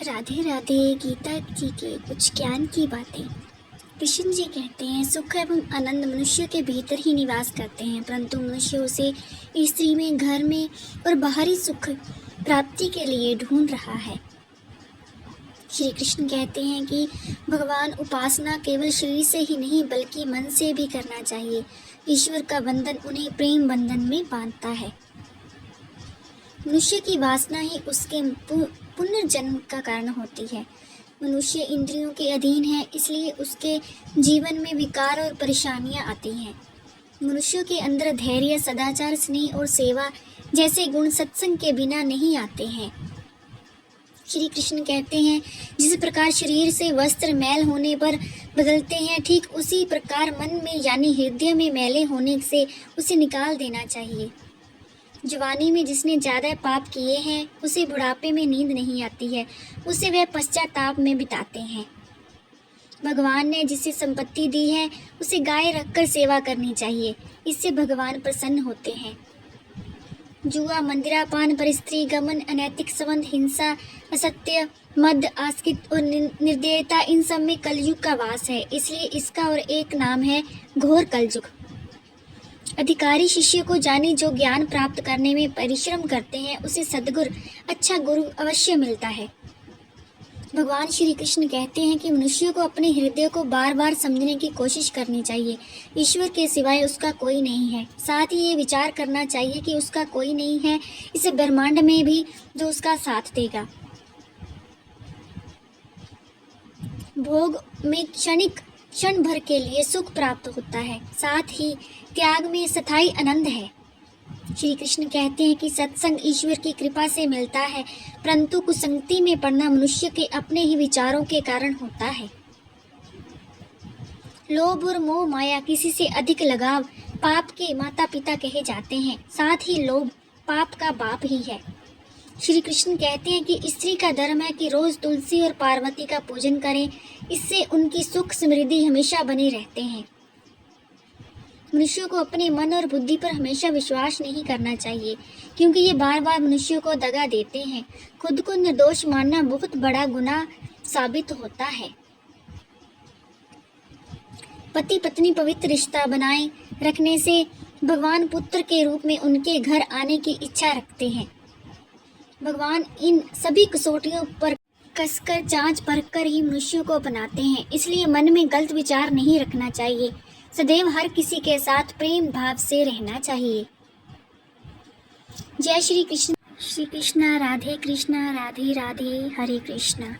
राधे राधे। गीता जी के कुछ ज्ञान की बातें। कृष्ण जी कहते हैं, सुख एवं आनंद मनुष्य के भीतर ही निवास करते हैं, परंतु मनुष्य उसे स्त्री में, घर में और बाहरी सुख प्राप्ति के लिए ढूंढ रहा है। श्री कृष्ण कहते हैं कि भगवान उपासना केवल शरीर से ही नहीं बल्कि मन से भी करना चाहिए। ईश्वर का बंधन उन्हें प्रेम बंधन में बांधता है। मनुष्य की वासना ही उसके पुनर्जन्म का कारण होती है। मनुष्य इंद्रियों के अधीन है, इसलिए उसके जीवन में विकार और परेशानियां आती हैं। मनुष्य के अंदर धैर्य, सदाचार, स्नेह और सेवा जैसे गुण सत्संग के बिना नहीं आते हैं। श्री कृष्ण कहते हैं, जिस प्रकार शरीर से वस्त्र मैल होने पर बदलते हैं, ठीक उसी प्रकार मन में यानी हृदय में मैले होने से उसे निकाल देना चाहिए। जवानी में जिसने ज़्यादा पाप किए हैं, उसे बुढ़ापे में नींद नहीं आती है, उसे वह पश्चाताप में बिताते हैं। भगवान ने जिसे संपत्ति दी है, उसे गाय रखकर सेवा करनी चाहिए, इससे भगवान प्रसन्न होते हैं। जुआ, मंदिरापान, परस्त्री गमन, अनैतिक संबंध, हिंसा, असत्य, मद, आस्कित और निर्दयता, इन सब में कलयुग का वास है, इसलिए इसका और एक नाम है घोर कलयुग। अधिकारी शिष्य को जाने जो ज्ञान प्राप्त करने में परिश्रम करते हैं, उसे सद्गुरु, अच्छा गुरु अवश्य मिलता है। भगवान श्री कृष्ण कहते हैं कि मनुष्य को अपने हृदय को बार बार समझने की कोशिश करनी चाहिए। ईश्वर के सिवाय उसका कोई नहीं है। साथ ही ये विचार करना चाहिए कि उसका कोई नहीं है इस ब्रह्मांड में भी जो उसका साथ देगा। भोग में क्षण भर के लिए सुख प्राप्त होता है, साथ ही त्याग में स्थायी आनंद है। श्री कृष्ण कहते हैं कि सत्संग ईश्वर की कृपा से मिलता है, परंतु कुसंगति में पड़ना मनुष्य के अपने ही विचारों के कारण होता है। लोभ और मोह माया, किसी से अधिक लगाव पाप के माता पिता कहे जाते हैं, साथ ही लोभ पाप का बाप ही है। श्री कृष्ण कहते हैं कि स्त्री का धर्म है कि रोज तुलसी और पार्वती का पूजन करें, इससे उनकी सुख समृद्धि हमेशा बने रहते हैं। मनुष्य को अपने मन और बुद्धि पर हमेशा विश्वास नहीं करना चाहिए, क्योंकि ये बार बार मनुष्य को दगा देते हैं। खुद को निर्दोष मानना बहुत बड़ा गुनाह साबित होता है। पति पत्नी पवित्र रिश्ता बनाए रखने से भगवान पुत्र के रूप में उनके घर आने की इच्छा रखते हैं। भगवान इन सभी कसौटियों पर कसकर जांच परख कर ही मनुष्य को अपनाते हैं, इसलिए मन में गलत विचार नहीं रखना चाहिए। सदैव हर किसी के साथ प्रेम भाव से रहना चाहिए। जय श्री कृष्ण। श्री कृष्ण। राधे कृष्ण। राधे राधे। हरे कृष्ण।